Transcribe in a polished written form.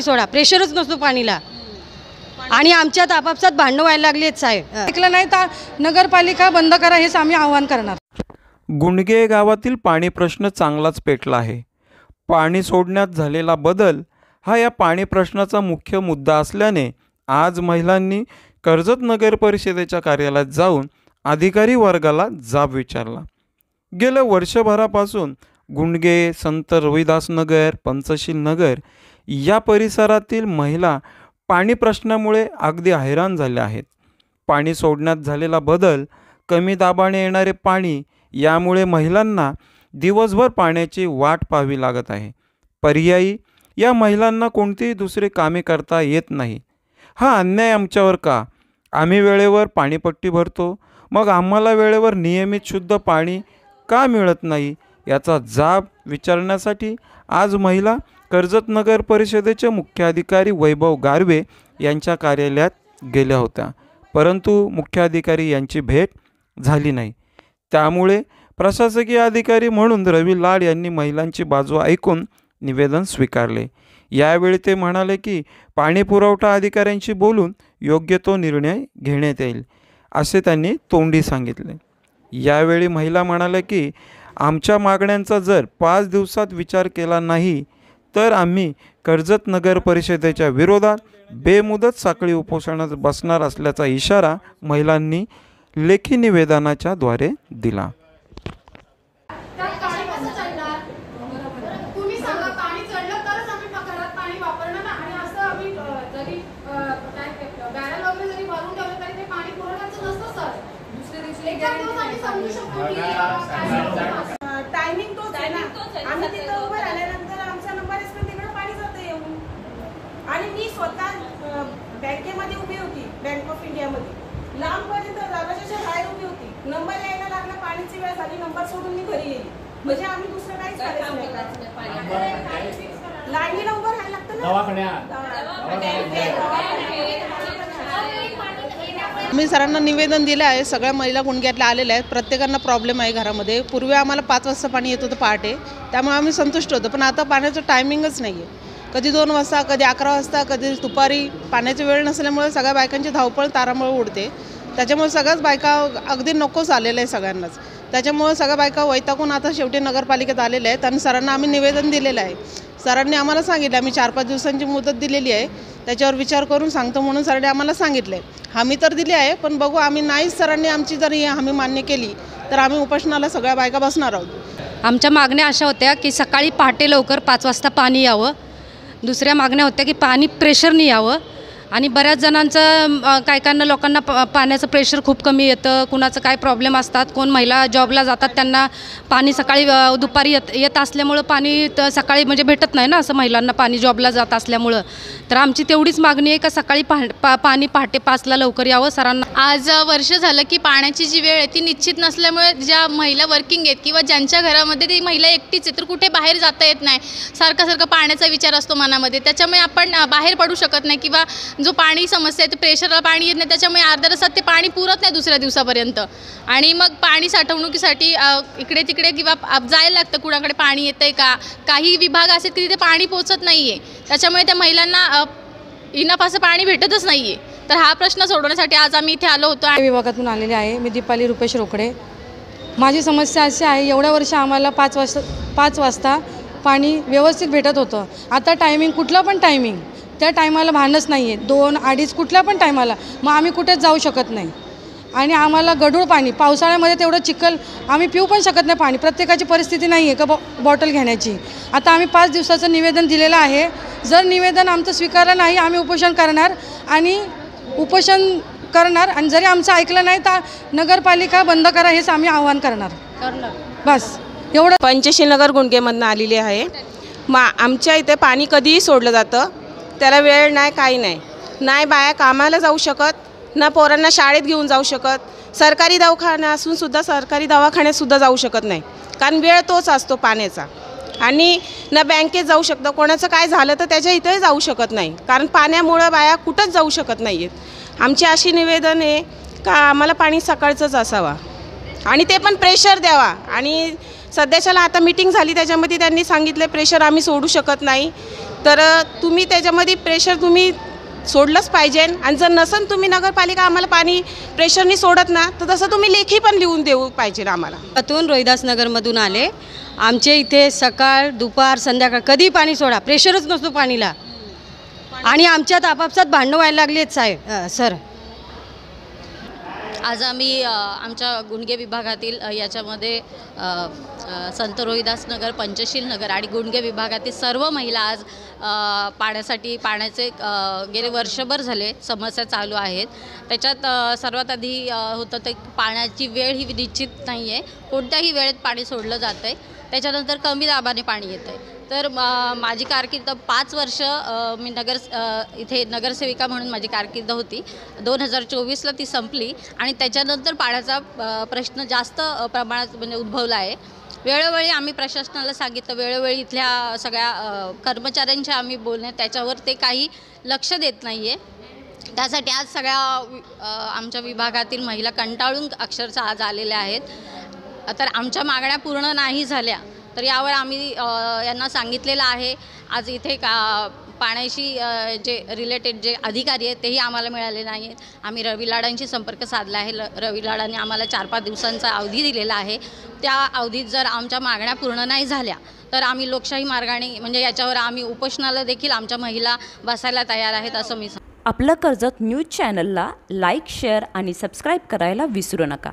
सोडा, प्रेशरच नसतो पाणीला आणि आमच्यात आपापसात भांडणं व्हायला लागली आहेत साहेब। ऐकलं नाही तर नगरपालिका बंद करा हेच आम्ही आवाहन करणार। गुंडगे गावातील पाणी प्रश्न चांगलाच पेटला आहे। पाणी सोडण्यात झालेला बदल हा या पाणी प्रश्नाचा मुख्य मुद्दा असल्याने आज महिलांनी कर्जत नगर परिषदेच्या कार्यालयात जाऊन अधिकारी वर्गाला जाब विचारला। गेल्या वर्षभरापासून गुंडगे, संत रविदास नगर, पंचशील नगर या परिसरातील महिला पाणी प्रश्नामुळे अगदी हैराण झाल्या आहेत। पाणी सोडण्यात झालेला बदल, कमी दाबाने येणारे पाणी यामुळे महिलांना दिवसभर पाण्याची वाट पाहावी लागत आहे। पर्यायी या महिलांना कोणतीही दुसरे कामे करता येत नाही। हा अन्याय आमच्यावर का? आम्ही वेळेवर पाणीपट्टी भरतो, मग आम्हाला वेळेवर नियमित शुद्ध पाणी का मिळत नाही याचा जाब विचारण्यासाठी आज महिला कर्जत नगर परिषदेचे मुख्याधिकारी वैभव गारवे यांच्या कार्यालयात गेल्या होत्या, परंतु मुख्याधिकारी यांची भेट झाली नाही। त्यामुळे प्रशासकीय अधिकारी म्हणून रवी लाड यांनी महिलांची बाजू ऐकून निवेदन स्वीकारले। यावेळी ते म्हणाले की पाणी पुरवठा अधिकाऱ्यांशी बोलून योग्य तो निर्णय घेण्यात येईल असे त्यांनी तोंडी सांगितले। यावेळी महिला म्हणाल्या की आमच्या मागण्यांचा जर 5 दिवसात विचार केला नाही तर आम्ही कर्जत नगर परिषदेच्या विरोधात बेमुदत साखळी उपोषणात बसणार असल्याचा इशारा महिलांनी लेखी निवेदनाच्या द्वारे दिला। टायमिंग तोच आहे ना, आम्ही तिथं उभं राहिल्यानंतर आमचा नंबर असतो तिकडे पाणी जातं येऊन। आणि मी स्वतः बँकेमध्ये उभी होती, बँक ऑफ इंडियामध्ये लांबपर्यंत दरवाजाच्या बाहेर उभी होती। नंबर यायला लागला, पाण्याची वेळ झाली, नंबर सोडून मी घरी येईल। म्हणजे आम्ही दुसरं काहीच करायचं नाही। लाईनीला उभं राहायला लागतं ना। मी सरांना निवेदन दिलं आहे। सगळ्या महिला गुंडग्यातल्या आलेल्या आहेत, प्रत्येकांना प्रॉब्लेम आहे घरामध्ये। पूर्वी आम्हाला 5 वाजता पाणी येत होतं पहाटे, त्यामुळे आम्ही संतुष्ट होतो, पण आता पाण्याचं टायमिंगच नाही आहे। कधी 2 वाजता, कधी 11 वाजता, कधी दुपारी। पाण्याची वेळ नसल्यामुळे सगळ्या बायकांची धावपळ तारांबळ उडते, त्याच्यामुळे सगळ्याच बायका अगदी नकोच आलेलं आहे सगळ्यांनाच। त्याच्यामुळे सगळ्या बायका वैतागून आता शेवटी नगरपालिकेत आलेल्या आहेत आणि सरांना आम्ही निवेदन दिलेलं आहे। सरांनी आम्हाला सांगितलं आम्ही 4-5 दिवसांची मुदत दिलेली आहे, त्याच्यावर विचार करून सांगतो म्हणून सरांनी आम्हाला सांगितलं आहे। हमी तर दिली आहे, पण बघू आम्ही नाहीच, सरांनी आमची जर हमी मान्य केली तर आम्ही उपोषणाला सगळ्या बायका बसणार आहोत। आमच्या मागण्या अशा होत्या की सकाळी पहाटे लवकर 5 वाजता पाणी यावं। दुसऱ्या मागण्या होत्या की पाणी प्रेशरने यावं आणि बऱ्याच जणांचं काय लोकांना पाण्याचं प्रेशर खूप कमी येतं, कुणाचं काय प्रॉब्लेम असतात, कोण महिला जॉबला जातात त्यांना पाणी सकाळी दुपारी येत असल्यामुळं पाणी सकाळी म्हणजे भेटत नाही ना, असं महिलांना पाणी जॉबला जात असल्यामुळं। तर आमची तेवढीच मागणी आहे का सकाळी पाणी पहाटे 5ला लवकर यावं सरांना। आज वर्ष झालं की पाण्याची जी वेळ आहे ती निश्चित नसल्यामुळे ज्या महिला वर्किंग आहेत किंवा ज्यांच्या घरामध्ये ती महिला एकटीच आहे तर कुठे बाहेर जाता येत नाही, सारखा पाण्याचा विचार असतो मनामध्ये, त्याच्यामुळे आपण बाहेर पडू शकत नाही किंवा जो पाणी समस्या आहे ते प्रेशरला पाणी येत नाही, त्याच्यामुळे अर्ध्या तासात ते पाणी पुरत नाही दुसऱ्या दिवसापर्यंत। आणि मग पाणी साठवणुकीसाठी इकडे तिकडे किंवा जायला लागतं कुणाकडे पाणी येतंय का, काही विभाग असे की तिथे पाणी पोचत नाही आहे, त्याच्यामुळे त्या महिलांना इनफ असं पाणी भेटतच नाही आहे। तर हा प्रश्न सोडवण्यासाठी आज आम्ही इथे आलो होतो। विभागातून आलेले आहे मी, दीपाली रुपेश रोकडे। माझी समस्या अशी आहे, एवढ्या वर्ष आम्हाला 5 वाजता पाणी व्यवस्थित भेटत होतं। आता टायमिंग कुठलं पण टायमिंग त्या टायमाला भानच नाही आहे, 2-2:30 कुठल्या पण टायमाला, मग आम्ही कुठेच जाऊ शकत नाही। आणि आम्हाला गढूळ पाणी, पावसाळ्यामध्ये तेवढं चिखल आम्ही पिऊ पण शकत नाही पाणी, प्रत्येकाची परिस्थिती नाही आहे का बॉटल घेण्याची। आता आम्ही 5 दिवसाचं निवेदन दिलेलं आहे, जर निवेदन आमचं स्वीकारलं नाही आम्ही उपोषण करणार आणि जरी आमचं ऐकलं नाही तर नगरपालिका बंद करा हेच आम्ही आवाहन करणार। बस एवढं। पंचशील नगर गुंडगेमधून आलेली आहे। आमच्या इथे पाणी कधीही सोडलं जातं, त्याला वेळ नाही, काही नाही बाया कामाला जाऊ शकत, ना पोरांना शाळेत घेऊन जाऊ शकत, सरकारी दवाखाना असून सुद्धा सरकारी दवाखान्यात सुद्धा जाऊ शकत नाही, कारण वेळ तोच असतो पाण्याचा। आणि ना बँकेत जाऊ शकतं, कोणाचं काय झालं तर त्याच्या इथंही जाऊ शकत नाही, कारण पाण्यामुळं बाया कुठंच जाऊ शकत नाही आहेत। आमची अशी निवेदन आहे का आम्हाला पाणी सकाळचंच असावा आणि ते पण प्रेशर द्यावा। आणि सध्याच्याला आता मीटिंग झाली त्याच्यामध्ये त्यांनी सांगितले प्रेशर आम्ही सोडू शकत नाही, तर तुम्ही त्याच्यामध्ये प्रेशर तुम्ही सोडलंच पाहिजे. आणि जर नसन तुम्ही नगरपालिका आम्हाला पाणी प्रेशरनी सोडत ना, तर तसं तुम्ही लेखी पण लिहून देऊ पाहिजे आम्हाला. अतून रोहिदासनगरमधून आले. आमच्या इथे सकाळ दुपार संध्याकाळ कधी पाणी सोडा, प्रेशरच नसतो पाणीला. आणि आमच्यात आपापसात भांडणं व्हायला लागलेत साहेब सर. आज आम्ही आमच्या गुंडगे विभागातील याच्यामध्ये संत रोहिदास नगर, पंचशील नगर आणि गुंडगे विभागातील सर्व महिला आज पाण्याचे गेले वर्षभर झाले समस्या चालू आहेत. त्याच्यात सर्वात आधी होतं ते पाण्याची वेळ ही निश्चित नाही आहे. कोणत्याही वेळेत पाणी सोडलं जातं आहे. त्याच्यानंतर कमी दाबाने पाणी येतं आहे. तर माझी कारकीर्द 5 वर्ष मी इथे नगरसेविका म्हणून माझी कारकीर्द होती. 2024ला ती संपली आणि त्याच्यानंतर पाण्याचा प्रश्न जास्त प्रमाणात म्हणजे उद्भवला आहे. वेळोवेळी आम्ही प्रशासनाला सांगितलं, वेळोवेळी इथल्या सगळ्या कर्मचाऱ्यांच्या आम्ही बोलणे, त्याच्यावर ते काही लक्ष देत नाही आहे. त्यासाठी आज सगळ्या आमच्या विभागातील महिला कंटाळून अक्षरशः आज आलेल्या आहेत. तर आमच्या मागण्या पूर्ण नाही झाल्या तर यावर आम्ही यांना सांगितलेलं आहे. आज इथे पाण्याशी जे रिलेटेड जे अधिकारी आहेत तेही आम्हाला मिळाले नाही आहेत. आम्ही रवी लाडांशी संपर्क साधला आहे. रवी लाडांनी आम्हाला 4-5 दिवसांचा अवधी दिलेला आहे. त्या अवधीत जर आमच्या मागण्या पूर्ण नाही झाल्या तर आम्ही लोकशाही मार्गाने म्हणजे याच्यावर आम्ही उपोषणाला देखील आमच्या महिला बसायला तयार आहेत असं मी आपलं कर्जत न्यूज चॅनलला लाईक, शेअर आणि सबस्क्राईब करायला विसरू नका.